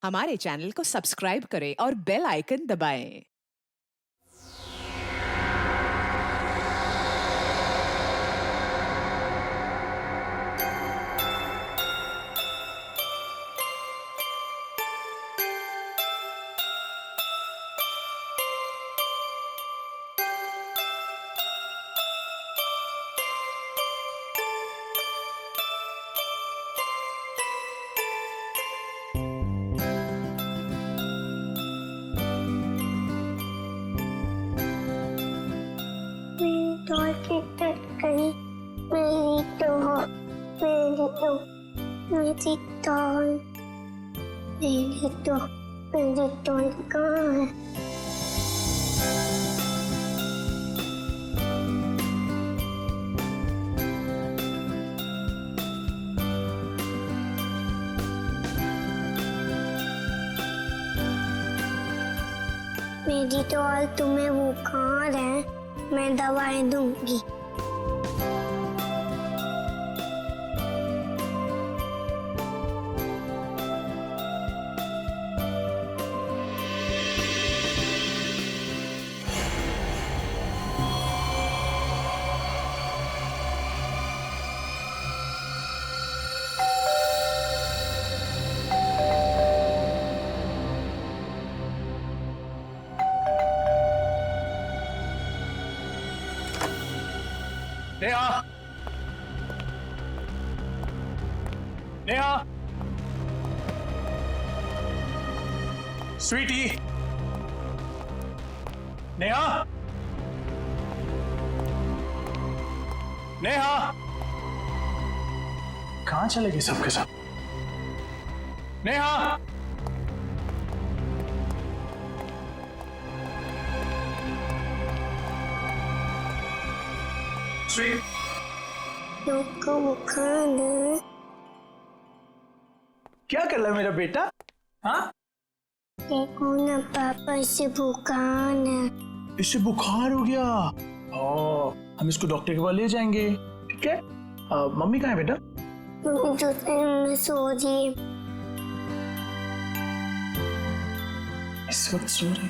हमारे चैनल को सब्सक्राइब करें और बेल आइकन दबाएं। मेरी डॉल की टट गई। मेरी डॉल, मेरी डॉल, मेरी डॉल, मेरी डॉल, मेरी डॉल कहाँ है? मेरी डॉल, तुम्हें बुखार है? मैं दवाई दूंगी। नेहा, नेहा, स्वीटी, नेहा, नेहा, कहाँ चले गए सबके सब? नेहा, स्वीट, लोग को बुखार है। क्या कर रहा है मेरा बेटा? हाँ, देखो ना पापा, इसे बुखार है। इससे बुखार हो गया। ओ, हम इसको डॉक्टर के पास ले जाएंगे, ठीक है? मम्मी कहाँ है बेटा? मम्मी दूसरे रूम में सो रही है। इस वक्त सो रही?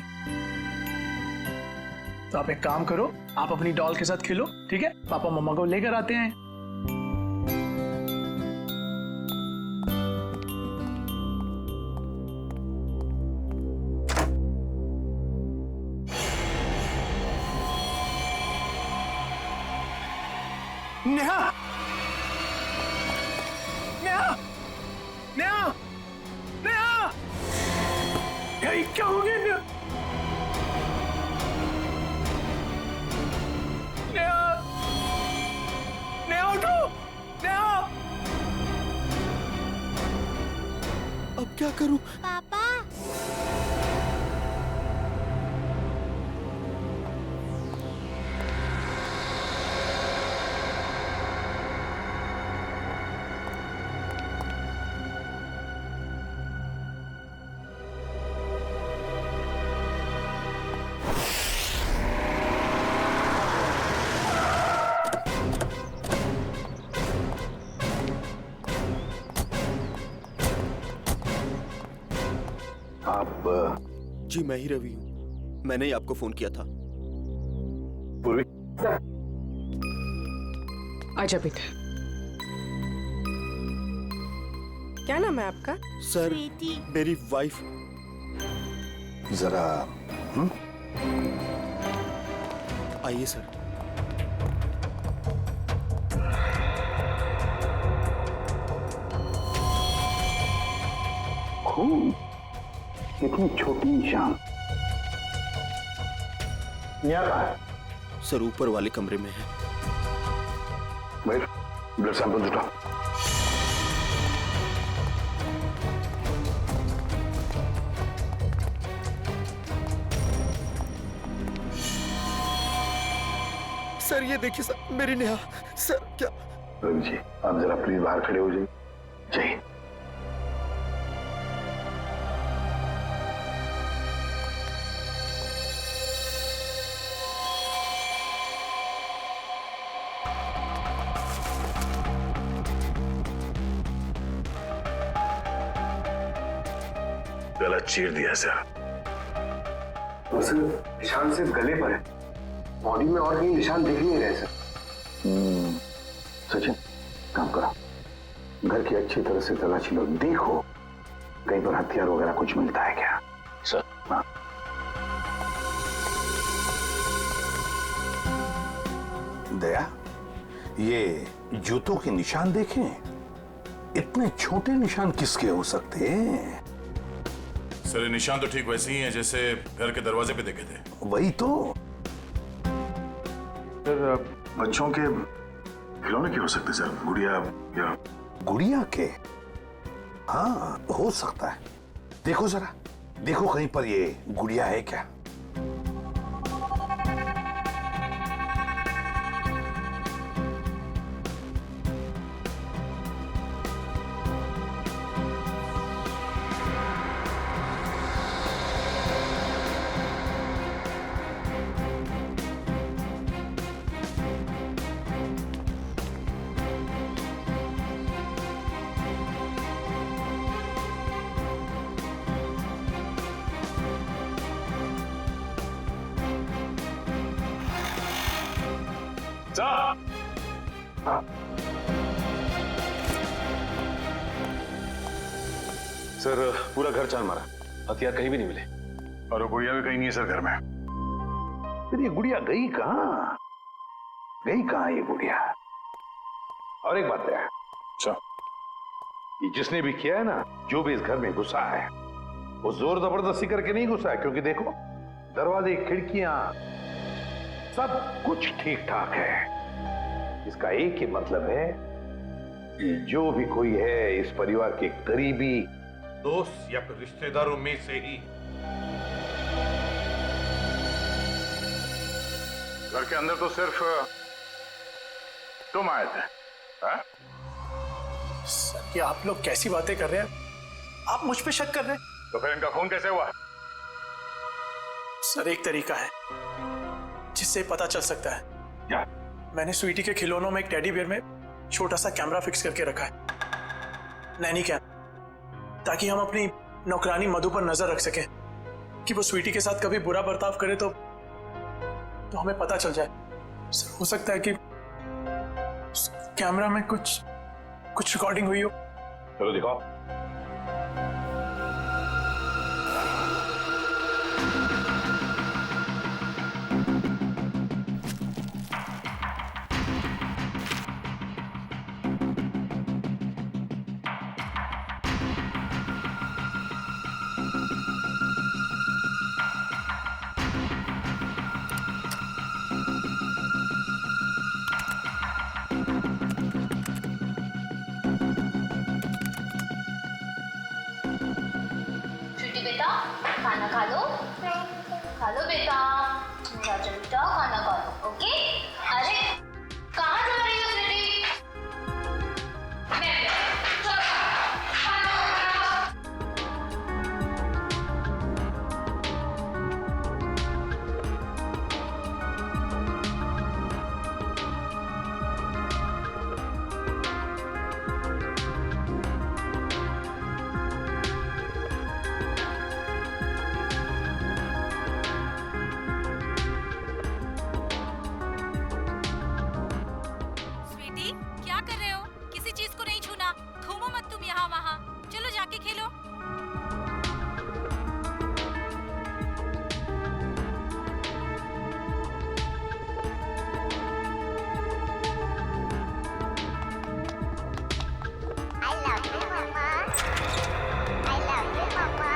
तो आप एक काम करो, आप अपनी डॉल के साथ खेलो, ठीक है? पापा मम्मा को लेकर आते हैं। नेहा, नेहा, नेहा, नेहा, ये क्या हो गया नेहा? नेहा, नेहा उठो, नेहा। अब क्या करूं? पापा, आप जी मैं ही रवि हूँ। मैंने ही आपको फोन किया था। पूर्वी आजा बेटा। क्या नाम है आपका? सर, मेरी वाइफ। जरा आइए सर। खून, इतनी छोटी निशान यहाँ कहाँ है? सर ऊपर वाले कमरे में है। भाई ब्लड सैंपल उठाओ। सर ये देखिए सर, मेरी नेहा। सर क्या? रवि जी, आप जरा प्लीज बाहर खड़े हो जाइए। जय हिंद। गला चीर दिया सर। सर निशान सिर्फ गले पर है, बॉडी में और कहीं निशान दिख नहीं रहे सर। सचिन काम करो, घर की अच्छी तरह से तलाशी लो, देखो कहीं पर हथियार वगैरह कुछ मिलता है क्या। सर हाँ। दया, ये जूतों के निशान देखें, इतने छोटे निशान किसके हो सकते हैं? सर ये निशान तो ठीक वैसे ही हैं जैसे घर के दरवाजे पे देखे थे। वही तो। सर बच्चों के खिलौने के हो सकते सर, गुड़िया या गुड़िया के? हाँ हो सकता है। देखो जरा, देखो कहीं पर ये गुड़िया है क्या? सर पूरा घर छान मारा, हथियार कहीं भी नहीं मिले। और वो गुड़िया भी कहीं नहीं है सर घर में। फिर ये गुड़िया गई कहाँ? गई कहाँ ये गुड़िया? और एक बात है, ये जिसने भी किया है ना, जो भी इस घर में घुसा है, वो जोर जबरदस्ती करके नहीं घुसा है, क्योंकि देखो दरवाजे, खिड़कियां, सब कुछ ठीक ठाक है। इसका एक ही मतलब है कि जो भी कोई है इस परिवार के करीबी दोस्त या फिर रिश्तेदारों में से ही। घर के अंदर तो सिर्फ तुम आए थे। हाँ? सर ये आप लोग कैसी बातें कर रहे हैं? आप मुझ पे शक कर रहे हैं? तो फिर इनका खून कैसे हुआ? सर एक तरीका है जिससे पता चल सकता है। क्या? मैंने स्वीटी के खिलौनों में एक टेडी बियर में छोटा सा कैमरा फिक्स करके रखा है, नैनी कैम, ताकि हम अपनी नौकरानी मधु पर नजर रख सकें कि वो स्वीटी के साथ कभी बुरा बर्ताव करे तो हमें पता चल जाए। सर हो सकता है कि कैमरा में कुछ रिकॉर्डिंग हुई हो। चलो दिखाओ। बेटा खाना खा लो बेटा, मेरा बेटा खाना खा लो। ओके? अरे कहाँ जा रही हो स्वीटी? चलो खाना। क्या कर रहे हो? किसी चीज को नहीं छूना, घूमो मत तुम यहाँ वहाँ, चलो जाके खेलो। I love you, Mama. I love you, Mama.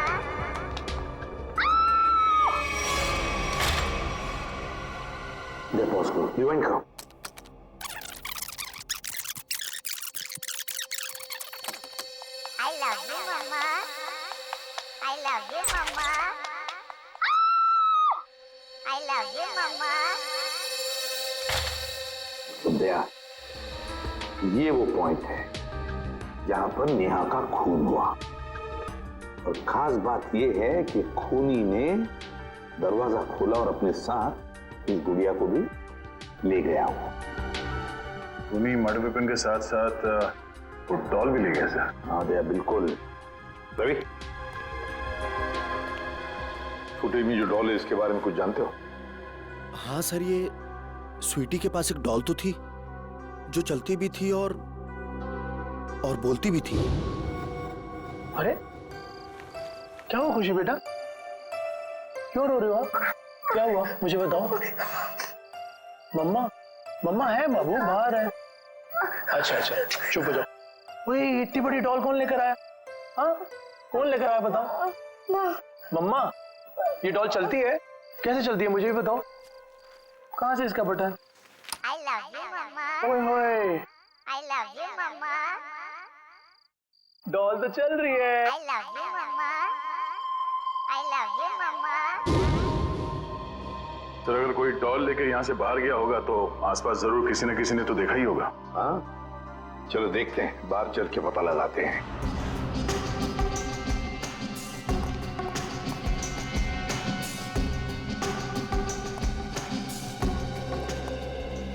They pause करो, रिवाइंड करो। I love you, Mama. I love you, Mama. I love you, Mama. तो दया, ये वो पॉइंट है जहां पर नेहा का खून हुआ। और खास बात ये है कि खूनी ने दरवाजा खोला और अपने साथ इस गुड़िया को भी ले गया वो। खूनी मर्डर वेपन के साथ साथ वो डॉल भी ले गया सर। हाँ दया बिल्कुल। रवि फुटेज में जो डॉल है इसके बारे में कुछ जानते हो? हाँ सर, ये स्वीटी के पास एक डॉल तो थी जो चलती भी थी और बोलती भी थी। अरे क्या हुआ खुशी बेटा, क्यों रो रहे हो आप? क्या हुआ मुझे बताओ। मम्मा मम्मा है बाबू, बाहर है। अच्छा अच्छा चुप हो जाओ। वही इतनी बड़ी डॉल कौन लेकर आया? हाँ कौन लेकर आया बताओ। मम्मा ये डॉल चलती है? कैसे चलती है मुझे भी बताओ। कहाँ से इसका button? I love you, Mama. ओए होए, I love you, Mama. Doll तो चल रही है। I love you, Mama. I love you, Mama. Sir अगर कोई डॉल लेके यहाँ से बाहर गया होगा तो आसपास जरूर किसी न किसी ने तो देखा ही होगा। हाँ चलो देखते हैं, बाहर चल के पता लगाते हैं।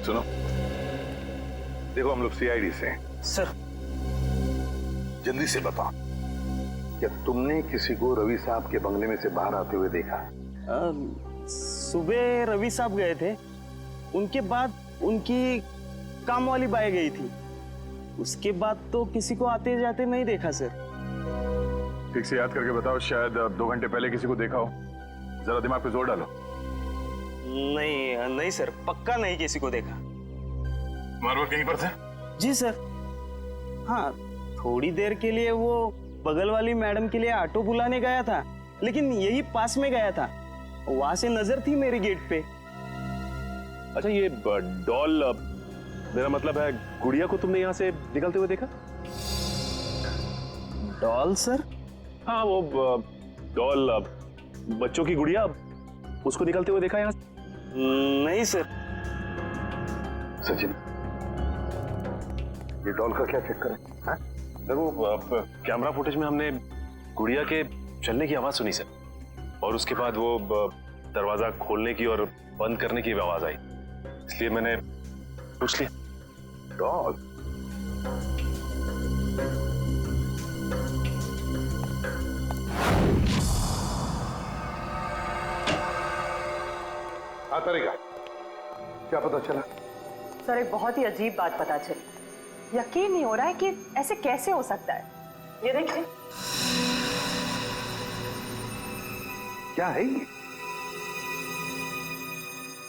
सुनो, देखो हम लोग सीआईडी से हैं। सर जल्दी से बताओ, क्या तुमने किसी को रवि साहब के बंगले में से बाहर आते हुए देखा? सुबह रवि साहब गए थे, उनके बाद उनकी काम वाली बाई गई थी, उसके बाद तो किसी को आते जाते नहीं देखा सर। ठीक से याद करके बताओ, शायद 2 घंटे पहले किसी को देखा हो। जरा दिमाग पे जोर डालो। नहीं सर, पक्का नहीं किसी को देखा। मारवर कहीं पर थे? जी सर, हाँ थोड़ी देर के लिए वो बगल वाली मैडम के लिए ऑटो बुलाने गया था, लेकिन यही पास में गया था, वहां से नजर थी मेरे गेट पे। अच्छा ये डॉल, मेरा मतलब है गुड़िया को तुमने यहाँ से निकलते हुए देखा? Doll sir? हाँ वो डॉल, बच्चों की गुड़िया, उसको निकलते हुए देखा यहाँ से? नहीं सर। सचिन ये डॉल का क्या चक्कर है? हाँ? सर वो कैमरा फुटेज में हमने गुड़िया के चलने की आवाज सुनी सर, और उसके बाद वो दरवाजा खोलने की और बंद करने की आवाज आई, इसलिए मैंने पूछ लिया। डॉल? हाँ तरीका, क्या पता चला? सर एक बहुत ही अजीब बात पता चली, यकीन नहीं हो रहा है कि ऐसे कैसे हो सकता है। ये देखिए। क्या है ये?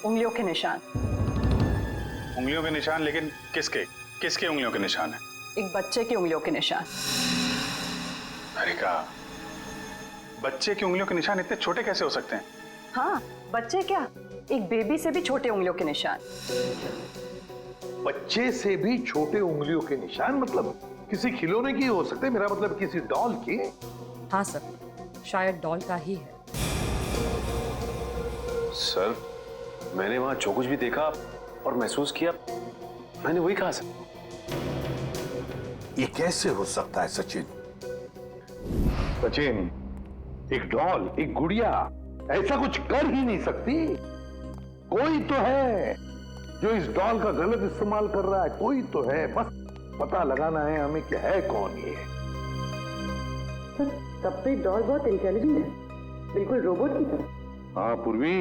उंगलियों के निशान। उंगलियों के निशान? लेकिन किसके उंगलियों के निशान है? एक बच्चे की उंगलियों के निशान। अरे का बच्चे की उंगलियों के निशान इतने छोटे कैसे हो सकते हैं? हाँ बच्चे क्या, एक बेबी से भी छोटे उंगलियों के निशान। बच्चे से भी छोटे उंगलियों के निशान? मतलब किसी खिलौने की हो सकते हैं, मेरा मतलब किसी डॉल की? हाँ सर, शायद डॉल का ही है। सर मैंने वहां जो कुछ भी देखा और महसूस किया, मैंने वही कहा सर। ये कैसे हो सकता है सचिन? सचिन, एक डॉल, एक गुड़िया ऐसा कुछ कर ही नहीं सकती। कोई तो है जो इस डॉल का गलत इस्तेमाल कर रहा है, कोई तो है, बस पता लगाना है हमें कि है कौन ये। सर तब भी डॉल बहुत इंटेलिजेंट है, बिल्कुल रोबोट की तरह। हाँ पूर्वी,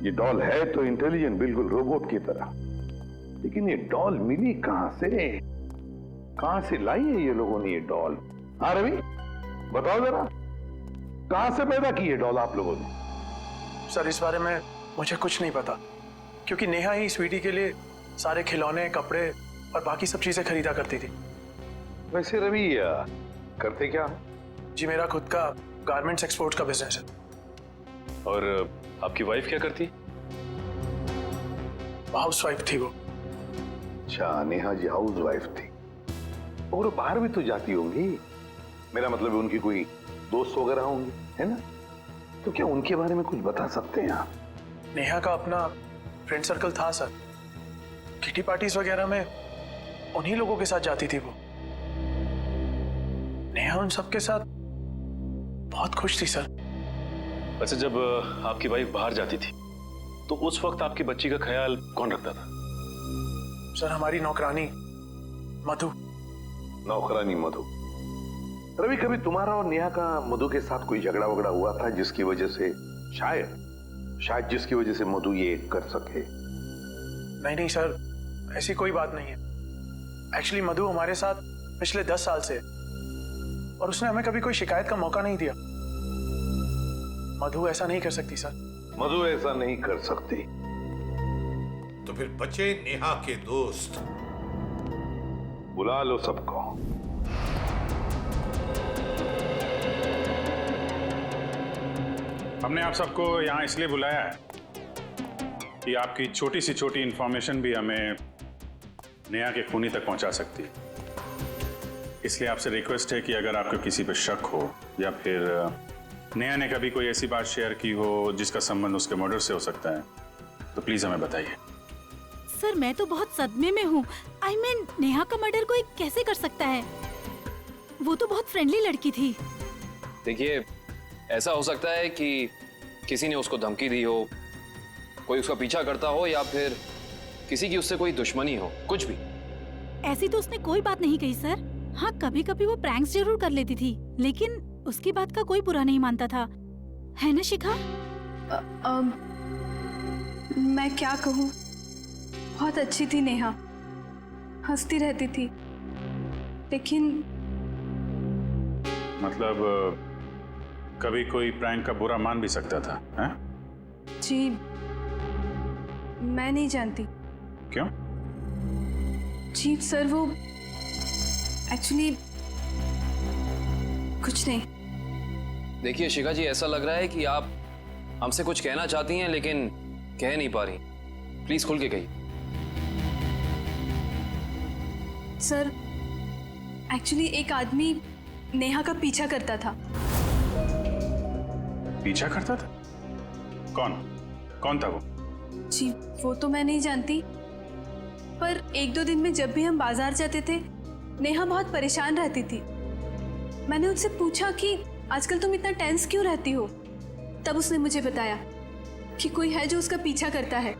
ये डॉल है तो इंटेलिजेंट, बिल्कुल रोबोट की तरह, लेकिन ये डॉल मिली कहां से? कहां से लाई है ये लोगों ने ये डॉल? हाँ रवि बताओ जरा, कहां से पैदा की है डॉल आप लोगों ने? सर इस बारे में मुझे कुछ नहीं पता, क्योंकि नेहा ही स्वीटी के लिए सारे खिलौने, कपड़े और बाकी सब चीजें खरीदा करती थी। वैसे रवि करते क्या? जी मेरा खुद का गारमेंट्स एक्सपोर्ट का बिजनेस है। और आपकी वाइफ क्या करती? हाउस वाइफ थी वो। अच्छा, नेहा जी हाउस वाइफ थी, और वो बाहर भी तो जाती होंगी, मेरा मतलब है उनकी कोई दोस्त वगैरह होंगी, है ना? तो क्या उनके बारे में कुछ बता सकते हैं आप? नेहा का अपना फ्रेंड सर्कल था सर, किटी पार्टीज वगैरह में उन्हीं लोगों के साथ जाती थी वो। नेहा उन सबके साथ बहुत खुश थी सर। अच्छा, जब आपकी वाइफ बाहर जाती थी तो उस वक्त आपकी बच्ची का ख्याल कौन रखता था? सर हमारी नौकरानी मधु। नौकरानी मधु? रवि, कभी तुम्हारा और नेहा का मधु के साथ कोई झगड़ा वगड़ा हुआ था जिसकी वजह से शायद जिसकी वजह से मधु ये कर सके? नहीं सर, ऐसी कोई बात नहीं है। एक्चुअली मधु हमारे साथ पिछले 10 साल से है और उसने हमें कभी कोई शिकायत का मौका नहीं दिया। मधु ऐसा नहीं कर सकती सर। मधु ऐसा नहीं कर सकती। तो फिर बचे नेहा के दोस्त। बुला लो सबको। हमने आप सबको यहाँ इसलिए बुलाया है कि आपकी छोटी से छोटी इंफॉर्मेशन भी हमें नेहा के खूनी तक पहुंचा सकती है। इसलिए आपसे रिक्वेस्ट है कि अगर आपको किसी पे शक हो या फिर नेहा ने कभी कोई ऐसी बात शेयर की हो जिसका संबंध उसके मर्डर से हो सकता है, तो प्लीज हमें बताइए। सर मैं तो बहुत सदमे में हूँ। आई मीन नेहा का मर्डर कोई कैसे कर सकता है? वो तो बहुत फ्रेंडली लड़की थी। देखिए, ऐसा हो सकता है कि किसी ने उसको धमकी दी हो, कोई उसका पीछा करता हो या फिर किसी की उससे कोई दुश्मनी हो, कुछ भी। ऐसी तो उसने कोई बात नहीं कही सर। हाँ, कभी कभी वो प्रैंक्स जरूर कर लेती थी, लेकिन उसकी बात का कोई बुरा नहीं मानता था, है ना शिखा? मैं क्या कहूँ, बहुत अच्छी थी नेहा, हंसती रहती थी, लेकिन मतलब कभी कोई प्रैंक का बुरा मान भी सकता था, हैं? जी मैं नहीं जानती। क्यों? जी सर, वो एक्चुअली कुछ नहीं। देखिए शिखा जी, ऐसा लग रहा है कि आप हमसे कुछ कहना चाहती हैं लेकिन कह नहीं पा रही। प्लीज खुल के कहिए। सर एक्चुअली एक आदमी नेहा का पीछा करता था। पीछा करता था? कौन था वो? जी वो तो मैं नहीं जानती, पर 1-2 दिन में जब भी हम बाजार जाते थे नेहा बहुत परेशान रहती थी। मैंने उससे पूछा कि आजकल तुम इतना टेंस क्यों रहती हो? तब उसने मुझे बताया कि कोई है जो उसका पीछा करता है,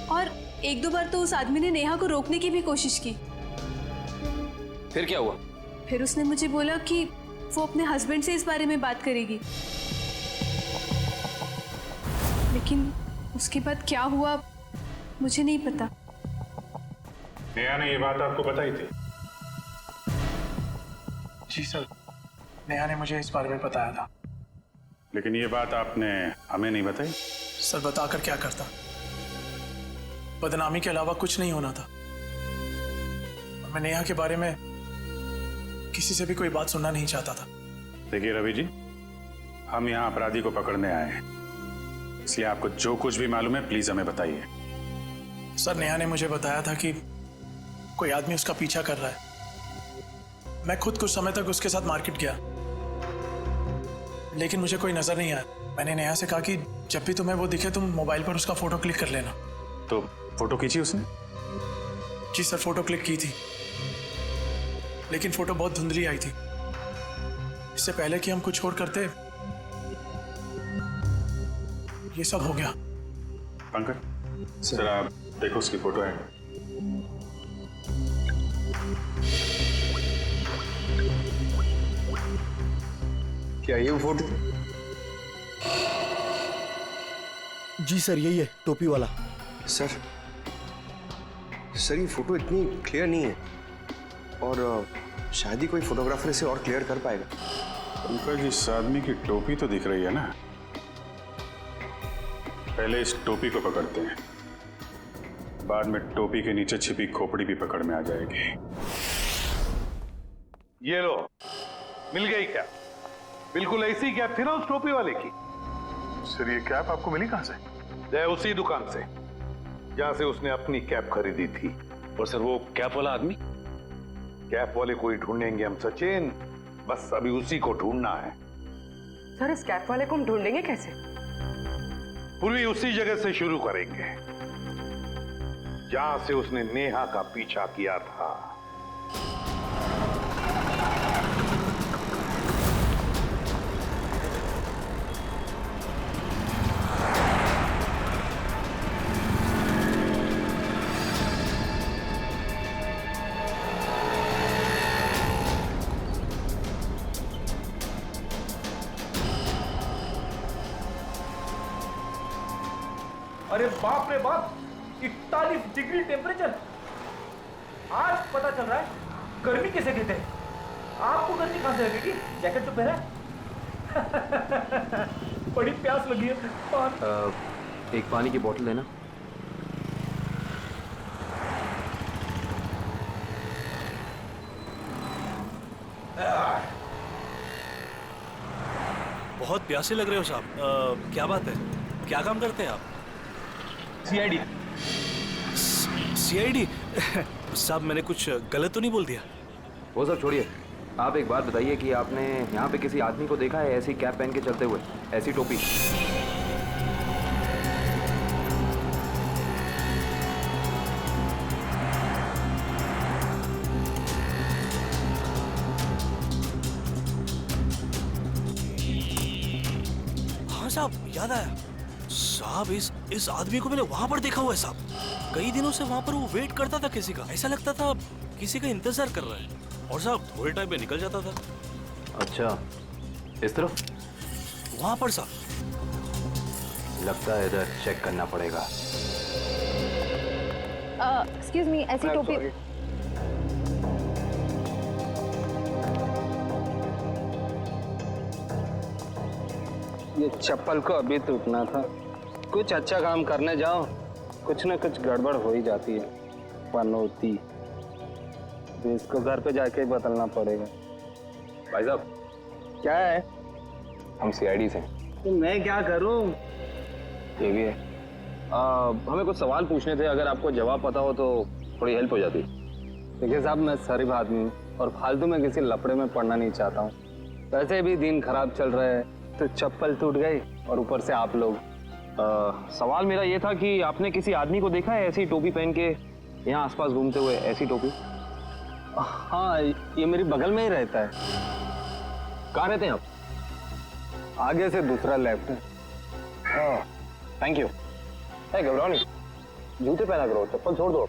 और 1-2 बार तो उस आदमी ने नेहा को रोकने की भी कोशिश की। फिर क्या हुआ? फिर उसने मुझे बोला कि वो अपने हस्बैंड से इस बारे में बात करेगी, लेकिन उसके बाद क्या हुआ मुझे नहीं पता। नेहा ने ये बात आपको बताई थी? जी सर, नेहा ने मुझे इस बारे में बताया था। लेकिन ये बात आपने हमें नहीं बताई? सर बताकर क्या करता, बदनामी के अलावा कुछ नहीं होना था। मैं नेहा के बारे में किसी से भी कोई बात सुनना नहीं चाहता था। देखिए रवि जी, हम यहाँ अपराधी को पकड़ने आए हैं, इसलिए आपको जो कुछ भी मालूम है प्लीज हमें बताइए। सर नेहा ने मुझे बताया था कि कोई आदमी उसका पीछा कर रहा है। मैं खुद कुछ समय तक उसके साथ मार्केट गया, लेकिन मुझे कोई नजर नहीं आया। मैंने नेहा से कहा कि जब भी तुम्हें वो दिखे तुम मोबाइल पर उसका फोटो क्लिक कर लेना। तो फोटो खींची उसने? जी सर, फोटो क्लिक की थी, लेकिन फोटो बहुत धुंधली आई थी। इससे पहले कि हम कुछ और करते ये सब हो गया। पंकज सर, आप देखो उसकी फोटो है। क्या ये वो फोटो? जी सर, यही है, टोपी वाला। सर ये फोटो इतनी क्लियर नहीं है, और शायद ही कोई फोटोग्राफर इसे और क्लियर कर पाएगा। पंकज, इस आदमी की टोपी तो दिख रही है ना? पहले इस टोपी को पकड़ते हैं, बाद में टोपी के नीचे छिपी खोपड़ी भी पकड़ में आ जाएगी। ये लो, मिल गई क्या? बिल्कुल ऐसी कैप थी ना उस टोपी वाले की। सर ये कैप आपको मिली कहां से? उसी दुकान से जहां से उसने अपनी कैप खरीदी थी। और सर वो कैप वाला आदमी? कैप वाले को ही ढूंढेंगे हम सचिन, बस अभी उसी को ढूंढना है। सर इस कैप वाले को हम ढूंढेंगे कैसे? पूर्वी उसी जगह से शुरू करेंगे जहां से उसने नेहा का पीछा किया था। अरे बाप रे बाप, 41 डिग्री टेम्परेचर। आज पता चल रहा है गर्मी किसे कहते हैं। आपको गर्मी कहां से लगेगी? जैकेट तो पहना है। बड़ी प्यास लगी है। एक पानी की बोतल लेना। बहुत प्यासे लग रहे हो साहब। क्या बात है, क्या काम करते हैं आप? सीआईडी। सीआईडी? साहब मैंने कुछ गलत तो नहीं बोल दिया? वो सब छोड़िए, आप एक बात बताइए कि आपने यहाँ पे किसी आदमी को देखा है ऐसी कैप पहन के चलते हुए, ऐसी टोपी? हाँ साहब, याद आया साहब, इस आदमी को मैंने वहां पर देखा हुआ है साहब। कई दिनों से वहां पर वो वेट करता था किसी का, ऐसा लगता था किसी का इंतजार कर रहा है, और साहब थोड़े टाइम में निकल जाता था। अच्छा, इस तरफ? वहां पर साहब। लगता है इधर चेक करना पड़ेगा। एक्सक्यूज मी, ऐसी टोपी। ये चप्पल को अभी टूटना था। कुछ अच्छा काम करने जाओ, कुछ ना कुछ गड़बड़ हो ही जाती है। पनौती, इसको घर पे जाके बदलना पड़ेगा। भाई साहब, क्या है? हम सीआईडी से। तो मैं क्या करूं? ये भी है। हमें कुछ सवाल पूछने थे, अगर आपको जवाब पता हो तो थोड़ी हेल्प हो जाती। देखिए साहब, मैं शरीफ आदमी हूँ और फालतू में किसी लफड़े में पड़ना नहीं चाहता हूँ। वैसे भी दिन खराब चल रहा है, तो चप्पल टूट गई और ऊपर से आप लोग। सवाल मेरा ये था कि आपने किसी आदमी को देखा है ऐसी टोपी पहन के यहाँ आसपास घूमते हुए, ऐसी टोपी? हाँ, ये मेरी बगल में ही रहता है। कहाँ रहते हैं आप? आगे से दूसरा लेफ्ट है। Thank you. घबराओ नहीं, जूते पहना करो, चप्पल छोड़ दो।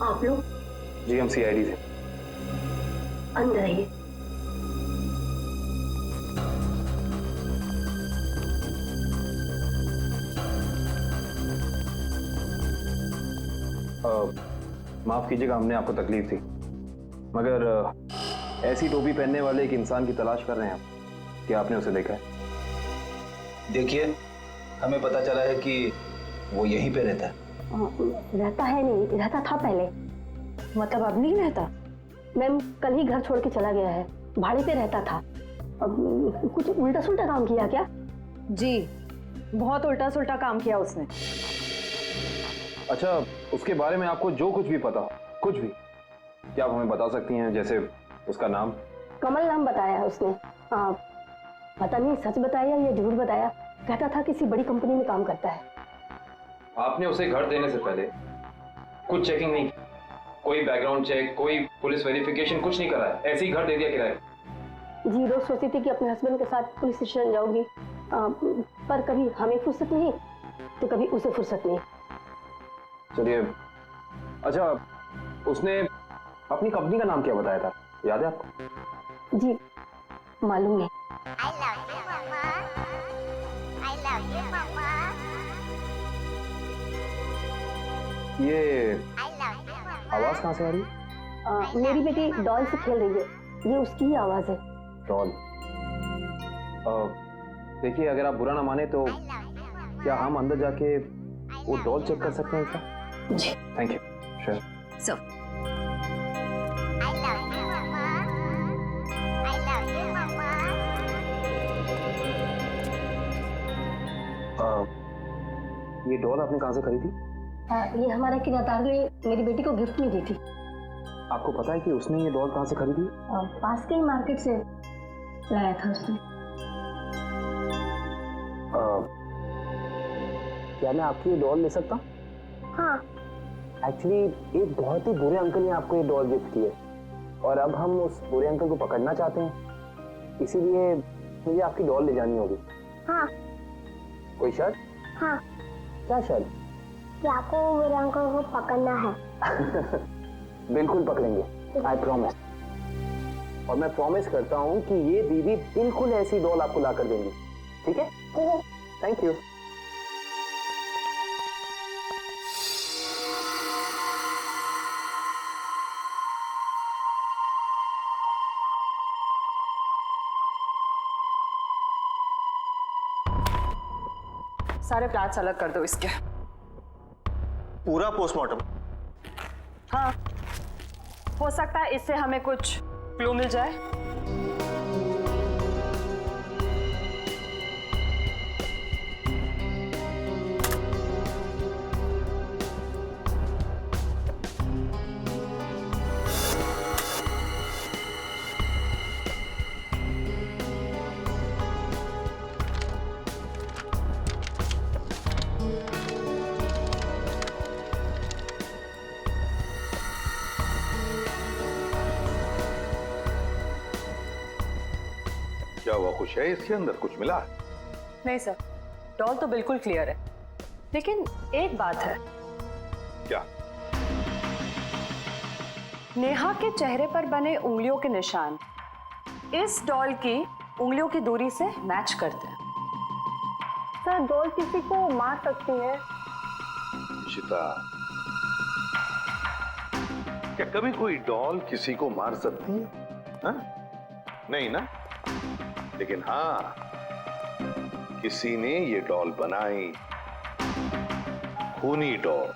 आप लोग? जी, हम सीआईडी से। अंदर आइए। माफ कीजिएगा, हमने आपको तकलीफ दी, मगर ऐसी टोपी पहनने वाले एक इंसान की तलाश कर रहे हैं आप। क्या आपने उसे देखा है? देखिए, हमें पता चला है कि वो यहीं पे रहता है। रहता है नहीं, रहता था पहले। मतलब अब नहीं रहता? मैम, कल ही घर छोड़ के चला गया है, भाड़े पे रहता था। अब कुछ उल्टा सुल्टा काम किया क्या? जी, बहुत उल्टा सुल्टा काम किया उसने। अच्छा, उसके बारे में आपको जो कुछ भी पता हो, कुछ भी, क्या आप हमें बता सकती हैं? जैसे उसका नाम? कमल नाम बताया है उसने। पता नहीं सच बताया या झूठ बताया। कहता था किसी बड़ी कंपनी में काम करता है। आपने उसे घर देने से पहले कुछ चेकिंग नहीं, कोई बैकग्राउंड चेक, कोई पुलिस वेरिफिकेशन, कुछ नहीं कराया, ऐसे ही घर दे दिया किराए? जी, रोज सोचती थी कि अपने हस्बैंड के साथ पुलिस स्टेशन जाऊंगी, पर कभी हमें फुर्सत नहीं तो कभी उसे फुर्सत नहीं। चलिए, अच्छा, उसने अपनी कंपनी का नाम क्या बताया था, याद है आपको? जी, मालूम नहीं। I love you, Mama. I love you, Mama. ये आवाज कहाँ से आ रही है? मेरी बेटी डॉल से खेल रही है, ये उसकी ही आवाज है। डॉल? देखिए, अगर आप बुरा ना माने तो क्या हम अंदर जाके वो डॉल चेक कर सकते हैं क्या? जी। Thank you. Sure. So I love you, Mama. I love you, Mama. ये डॉल आपने कहाँ से खरीदी? ये हमारा किरातार ने मेरी बेटी को गिफ्ट में दी थी। आपको पता है कि उसने ये डॉल कहाँ से खरीदी? पास के ही मार्केट से लाया था उसने। क्या मैं आपकी ये डॉल ले सकता? हाँ। एक्चुअली एक बहुत ही बुरे अंकल ने आपको ये डॉल गिफ्ट की है और अब हम उस बुरे अंकल को पकड़ना चाहते हैं, इसीलिए मुझे आपकी डॉल ले जानी होगी। हाँ। कोई शर्त? हाँ। क्या शर्त? कि आपको मेरे अंकल को पकड़ना है। बिल्कुल पकड़ेंगे, आई प्रॉमिस। और मैं प्रॉमिस करता हूँ कि ये दीदी बिल्कुल ऐसी डॉल आपको ला कर देंगी, ठीक है? Thank you. सारे प्लाट्स अलग कर दो इसके। पूरा पोस्टमार्टम? हाँ, हो सकता है इससे हमें कुछ क्लू मिल जाए। क्या हुआ, कुछ है इसके अंदर? कुछ मिला? नहीं सर, डॉल तो बिल्कुल क्लियर है, लेकिन एक बात है। क्या? नेहा के चेहरे पर बने उंगलियों के निशान इस डॉल की उंगलियों की दूरी से मैच करते हैं। सर, डॉल किसी को मार सकती है? इशिता, क्या कभी कोई डॉल किसी को मार सकती है? हा? नहीं ना? लेकिन हाँ, किसी ने ये डॉल बनाई, खूनी डॉल,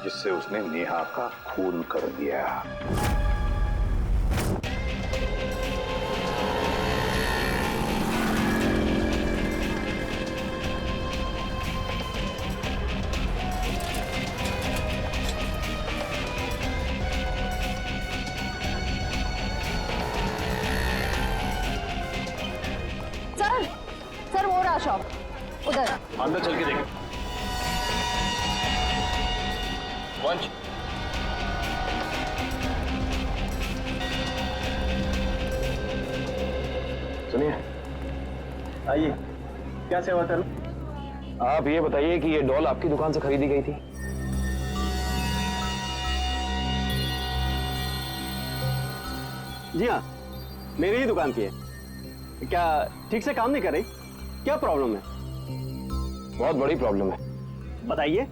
जिससे उसने नेहा का खून कर दिया। सर वो रहा शॉप उधर। अंदर चल के देखें। वंश, सुनिए। आइए, क्या सेवा करूं? आप ये बताइए कि ये डॉल आपकी दुकान से खरीदी गई थी? जी हाँ, मेरी ही दुकान की है। क्या ठीक से काम नहीं कर रही? क्या प्रॉब्लम है? बहुत बड़ी प्रॉब्लम है। बताइए।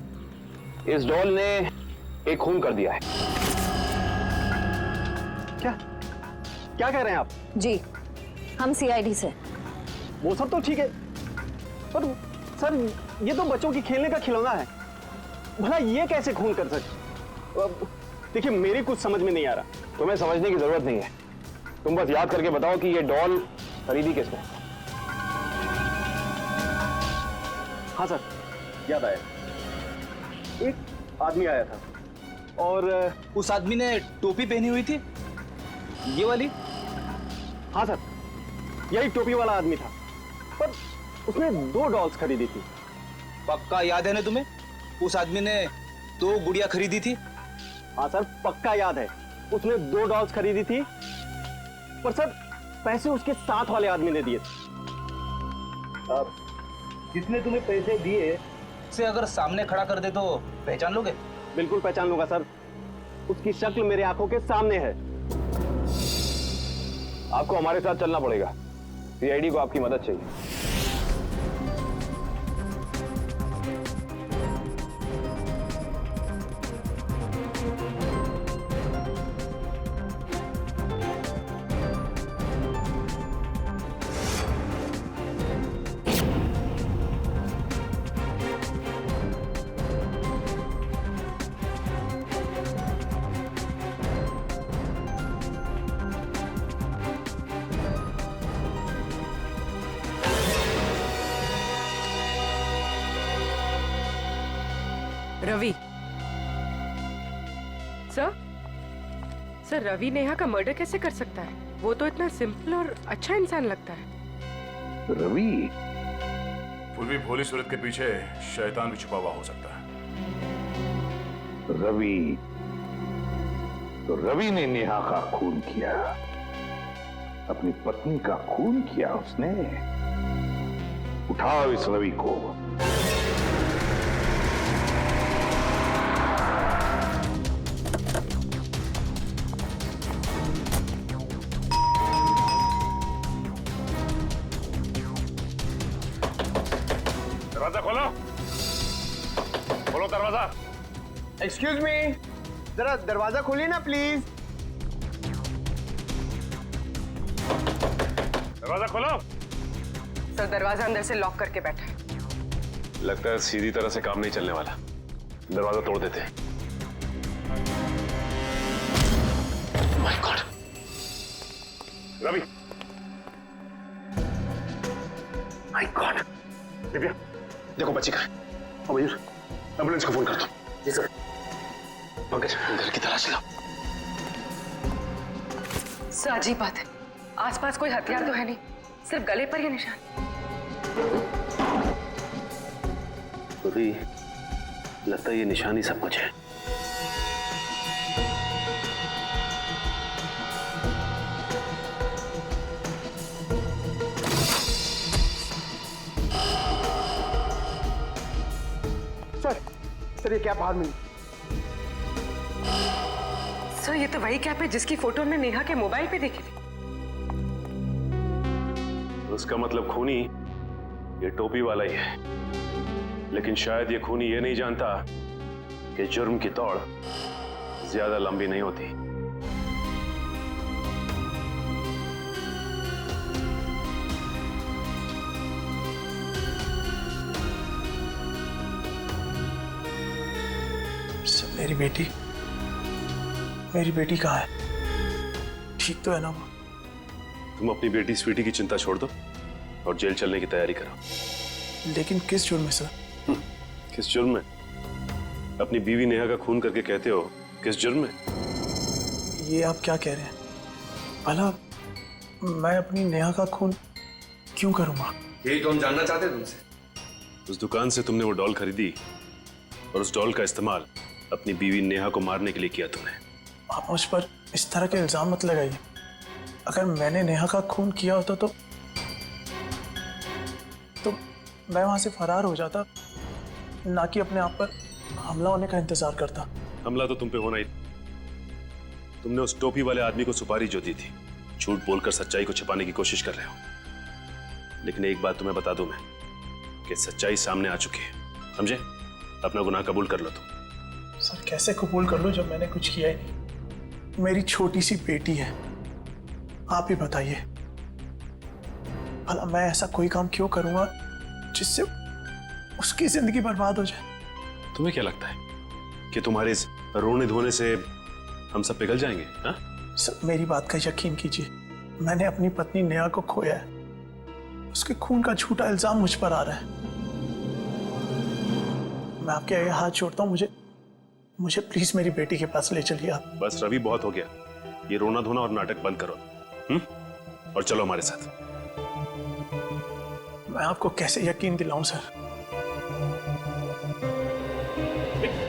इस डॉल ने एक खून कर दिया है। क्या क्या कह रहे हैं आप? जी, हम सीआईडी से। वो सब तो ठीक है, पर सर ये तो बच्चों की खेलने का खिलौना है, भला ये कैसे खून कर सकते? देखिए, मेरी कुछ समझ में नहीं आ रहा। तुम्हें समझने की जरूरत नहीं है, तुम बस याद करके बताओ कि ये डॉल खरीदी किसने? हाँ सर, याद आया। एक आदमी आया था और उस आदमी ने टोपी पहनी हुई थी, ये वाली? हाँ सर, यही टोपी वाला आदमी था, पर उसने 2 डॉल्स खरीदी थी। पक्का याद है ना तुम्हें? उस आदमी ने 2 गुड़िया खरीदी थी? हाँ सर, पक्का याद है, उसने 2 डॉल्स खरीदी थी, पर सर पैसे उसके साथ वाले आदमी ने दिए थे। जिसने तुम्हें पैसे दिए से अगर सामने खड़ा कर दे तो पहचान लोगे? बिल्कुल पहचान लूंगा सर, उसकी शक्ल मेरे आंखों के सामने है। आपको हमारे साथ चलना पड़ेगा, सीआईडी को आपकी मदद चाहिए। रवि सर रवि नेहा का मर्डर कैसे कर सकता है? वो तो इतना सिंपल और अच्छा इंसान लगता है। रवि? पूर्वी भोली सूरत के पीछे शैतान भी छुपा हुआ हो सकता है। रवि तो रवि ने नेहा का खून किया, अपनी पत्नी का खून किया उसने। उठाओ इस रवि को। दरवाजा खोलो, खोलो दरवाजा। एक्सक्यूज मी, जरा दरवाजा खोलिए ना प्लीज। दरवाजा खोलो। सर दरवाजा अंदर से लॉक करके बैठा है। लगता है सीधी तरह से काम नहीं चलने वाला, दरवाजा तोड़ देते हैं। My God, Ravi, my God. Divya देखो बच्ची कहाँ है। मयूर एम्बुलेंस को फोन कर दो। जी सर। पंकज घर की तलाशी लो। सर अजीब बात है, आसपास कोई हथियार तो है नहीं, सिर्फ गले पर ही निशान। रवि लगता है ये निशान ही सब कुछ है। सर ये क्या बाहर मिली? सर ये तो वही कैप है जिसकी फोटो हमने नेहा के मोबाइल पे देखी थी। उसका मतलब खूनी ये टोपी वाला ही है, लेकिन शायद ये खूनी ये नहीं जानता कि जुर्म की दौड़ ज्यादा लंबी नहीं होती। मेरी बेटी कहाँ है? ठीक तो है ना वो? तुम अपनी बेटी स्वीटी की चिंता छोड़ दो और जेल चलने की तैयारी करो। लेकिन किस जुर्म में सर? किस जुर्म में? अपनी बीवी नेहा का खून करके कहते हो किस जुर्म में? ये आप क्या कह रहे हैं? भला मैं अपनी नेहा का खून क्यों करूंगा? यही तो हम जानना चाहते हैं तुमसे। उस दुकान से तुमने वो डॉल खरीदी और उस डॉल का इस्तेमाल अपनी बीवी नेहा को मारने के लिए किया तुमने। आप मुझ पर इस तरह के इल्जाम मत लगाइए। अगर मैंने नेहा का खून किया होता तो मैं वहां से फरार हो जाता, ना कि अपने आप पर हमला होने का इंतजार करता। हमला तो तुम पे होना ही। तुमने उस टोपी वाले आदमी को सुपारी जो दी थी, झूठ बोलकर सच्चाई को छिपाने की कोशिश कर रहे हो। लेकिन एक बात तुम्हें बता दूं मैं कि सच्चाई सामने आ चुकी है, समझे? अपना गुनाह कबूल कर लो तुम। सर कैसे कबूल कर लो जब मैंने कुछ किया ही नहीं? मेरी छोटी सी बेटी है, आप ही बताइए। भला मैं ऐसा कोई काम क्यों करूंगा जिससे उसकी जिंदगी बर्बाद हो जाए? तुम्हें क्या लगता है कि तुम्हारे इस रोने धोने से हम सब पिघल जाएंगे? हा? सर मेरी बात का यकीन कीजिए, मैंने अपनी पत्नी नेहा को खोया है। उसके खून का झूठा इल्जाम मुझ पर आ रहा है। मैं आपके आगे हाथ जोड़ता हूँ, मुझे प्लीज मेरी बेटी के पास ले चलिए आप। बस रवि, बहुत हो गया। ये रोना धोना और नाटक बंद करो और चलो हमारे साथ। मैं आपको कैसे यकीन दिलाऊं सर?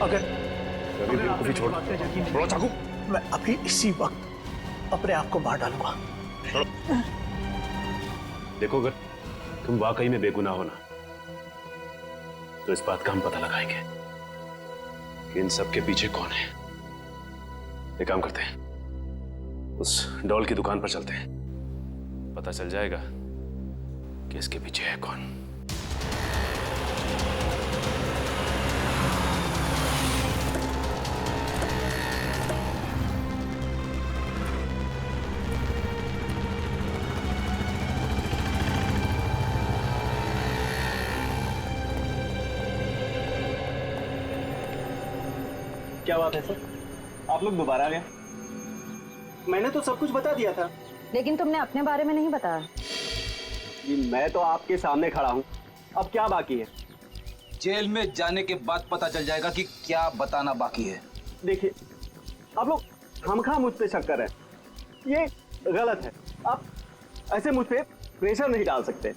अगर भी छोड़ दो चाकू। मैं अभी इसी वक्त अपने आप को मार डालूंगा। देखो अगर तुम वाकई में बेगुनाह हो ना, तो इस बात का हम पता लगाएंगे कि इन सब के पीछे कौन है। एक काम करते हैं, उस डॉल की दुकान पर चलते हैं, पता चल जाएगा कि इसके पीछे है कौन। क्या बात है सर, आप लोग दोबारा आ गए? मैंने तो सब कुछ बता दिया था। लेकिन तुमने अपने बारे में नहीं बताया। जी मैं तो आपके सामने खड़ा हूँ, अब क्या बाकी है? जेल में जाने के बाद पता चल जाएगा कि क्या बताना बाकी है। देखिए, आप लोग खामखा मुझ पे शक कर रहे हैं, ये गलत है। आप ऐसे मुझ पे प्रेशर नहीं डाल सकते।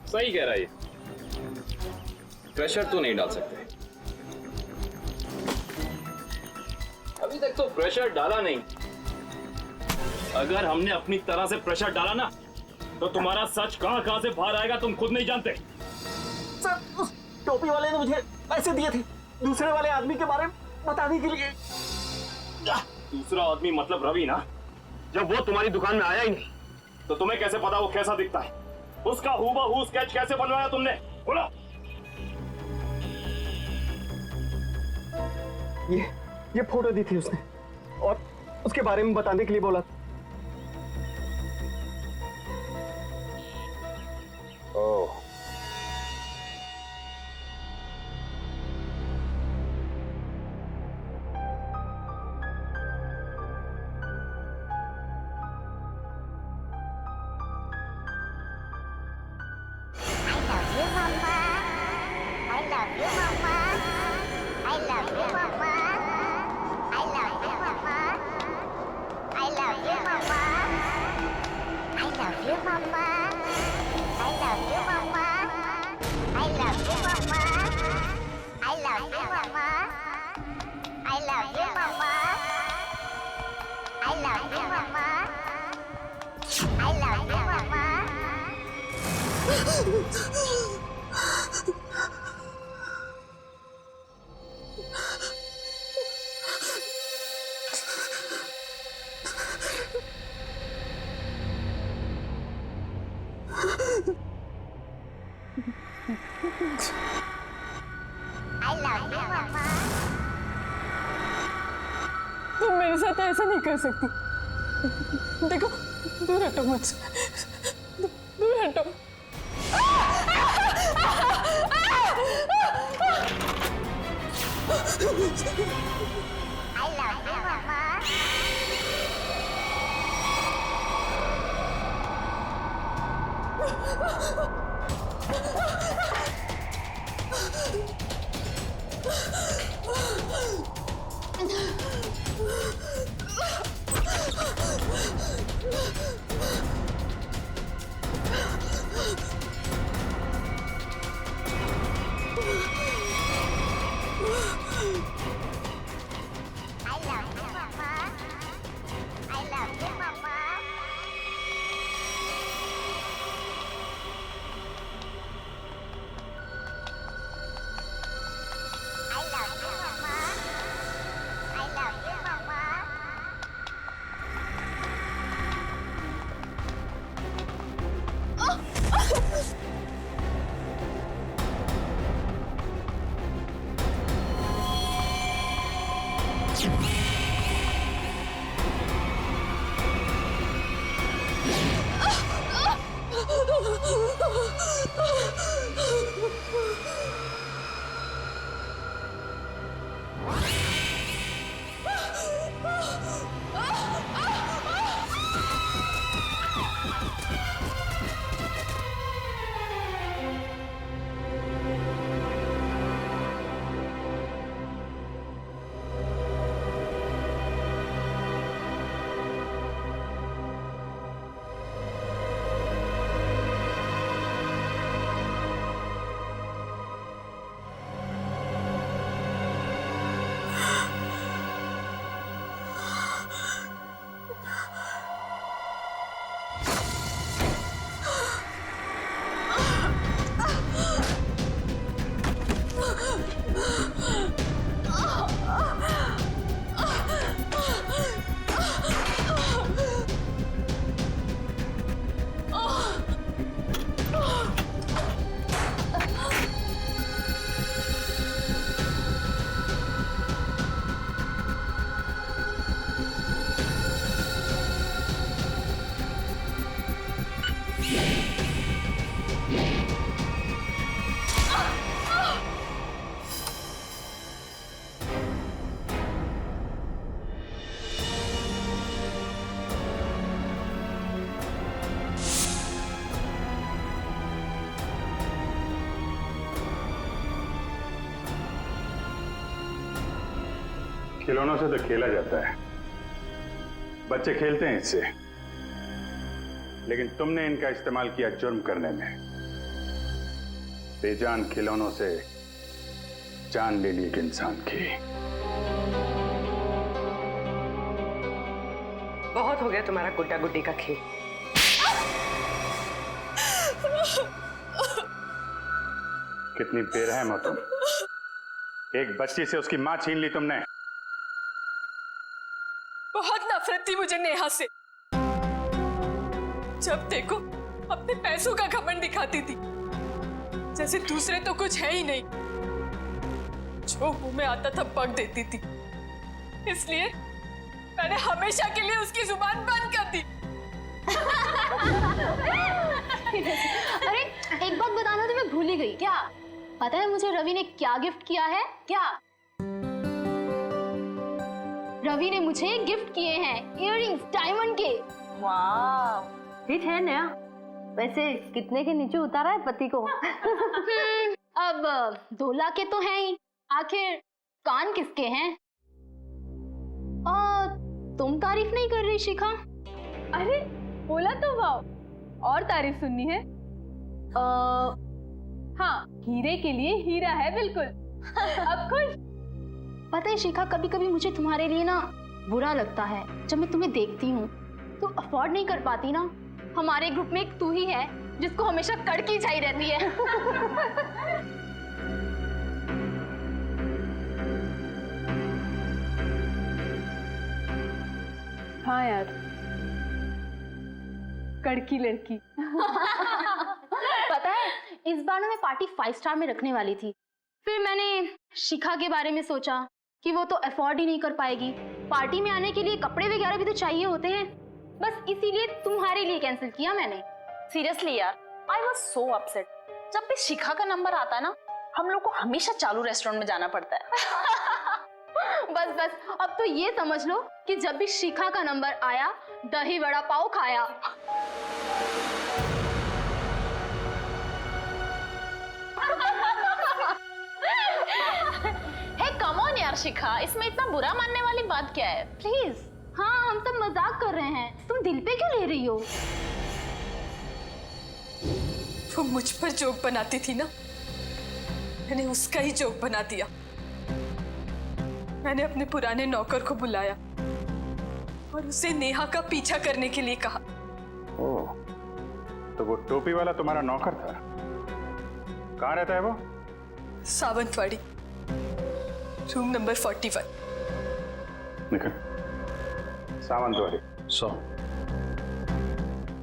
सही कह रहा है, प्रेशर तो नहीं डाल सकते। अभी तक तो प्रेशर डाला नहीं। अगर हमने अपनी तरह से प्रेशर डाला ना, तो तुम्हारा सच कहां से बाहर आएगा तुम खुद नहीं जानते। सर, उस टोपी वाले ने मुझे पैसे दिए थे दूसरे वाले आदमी के बारे में बताने के लिए। दूसरा आदमी मतलब रवि ना? जब वो तुम्हारी दुकान में आया ही नहीं, तो तुम्हें कैसे पता वो कैसा दिखता है? उसका हूबहू स्केच कैसे बनवाया तुमने? बोलो। ये फोटो दी थी उसने और उसके बारे में बताने के लिए बोला। ओह, तुम मेरे साथ ऐसा नहीं कर सकती। देखो, दूर हटो मुझसे, दूर हटो। खिलौनों से तो खेला जाता है, बच्चे खेलते हैं इससे, लेकिन तुमने इनका इस्तेमाल किया जुर्म करने में। बेजान खिलौनों से जान ले ली एक इंसान की। बहुत हो गया तुम्हारा गुड्डा गुड्डी का खेल। कितनी बेरहम हो तुम। एक बच्ची से उसकी मां छीन ली तुमने। बहुत नफरत थी मुझे नेहा से। जब देखो अपने पैसों का घमंड दिखाती थी, जैसे दूसरे तो कुछ है ही नहीं। जो मुंह में आता था बक देती थी, इसलिए मैंने हमेशा के लिए उसकी जुबान बंद कर दी। अरे एक बात बताना तो मैं भूल ही गई। क्या पता है मुझे रवि ने क्या गिफ्ट किया है? क्या रवि ने मुझे गिफ्ट किए हैं इयररिंग्स डायमंड के। वाह, ठीक है नया। वैसे कितने के नीचे उतारा है पति को? अब 2 लाख के तो हैं ही, आखिर कान किसके हैं? तुम तारीफ नहीं कर रही शिखा? अरे बोला तो वाओ, और तारीफ सुननी है? हाँ, हीरे के लिए हीरा है बिल्कुल। अब खुश? पता है शिखा, कभी कभी मुझे तुम्हारे लिए ना बुरा लगता है। जब मैं तुम्हें देखती हूँ तो अफोर्ड नहीं कर पाती ना। हमारे ग्रुप में एक तू ही है जिसको हमेशा कड़की चाहिए रहती है। हाँ यार, कड़की लड़की। पता है इस बार ना मैं पार्टी 5 स्टार में रखने वाली थी। फिर मैंने शिखा के बारे में सोचा कि वो तो अफोर्ड ही नहीं कर पाएगी। पार्टी में आने के लिए कपड़े वगैरह भी तो चाहिए होते हैं। बस इसीलिए तुम्हारे लिए कैंसिल किया मैंने। सीरियसली यार, आई वॉज सो अपसेट। जब भी शिखा का नंबर आता है ना, हम लोग को हमेशा चालू रेस्टोरेंट में जाना पड़ता है। बस बस, अब तो ये समझ लो कि जब भी शिखा का नंबर आया, दही वड़ा पाव खाया। हे कम ऑन यार शिखा, इसमें इतना बुरा मानने वाली बात क्या है? प्लीज। हाँ, हम सब मजाक कर रहे हैं, तुम दिल पे क्यों ले रही हो? वो मुझ पर जोक बनाती थी ना, मैंने उसका ही जोक बना दिया। मैंने अपने पुराने नौकर को बुलाया और उसे नेहा का पीछा करने के लिए कहा। ओह, तो वो टोपी वाला तुम्हारा नौकर था? कहाँ रहता है वो? Sawantwadi, room number 41। निकल। सावंतवाड़ी 100।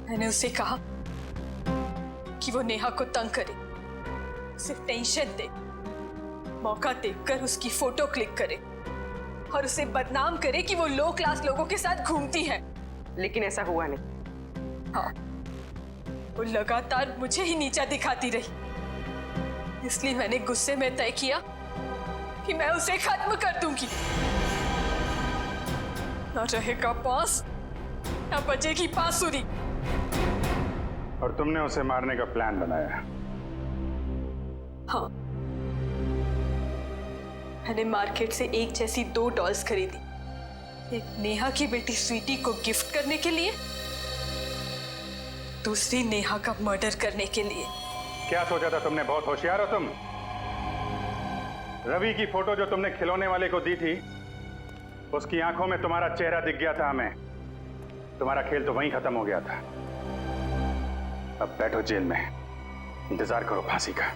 मैंने उसे कहा कि वो नेहा को तंग करे, उसे टेंशन दे, मौका देखकर उसकी फोटो क्लिक करे और उसे बदनाम करे कि वो लो क्लास लोगों के साथ घूमती है। लेकिन ऐसा हुआ नहीं। हाँ, वो लगातार मुझे ही नीचा दिखाती रही। इसलिए मैंने गुस्से में तय किया कि मैं उसे खत्म कर दूंगी। ना रहेगा बांस, ना बजेगी बांसुरी। और तुमने उसे मारने का प्लान बनाया? हाँ, मैंने मार्केट से एक जैसी 2 डॉल्स खरीदी, एक नेहा की बेटी स्वीटी को गिफ्ट करने के लिए, दूसरी नेहा का मर्डर करने के लिए। क्या सोचा था तुमने? बहुत होशियार हो तुम। रवि की फोटो जो तुमने खिलौने वाले को दी थी, उसकी आंखों में तुम्हारा चेहरा दिख गया था हमें। तुम्हारा खेल तो वहीं खत्म हो गया था। अब बैठो जेल में, इंतजार करो फांसी का।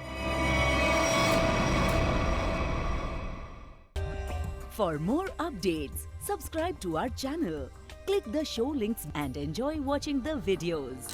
For more updates, subscribe to our channel, click the show links and enjoy watching the videos.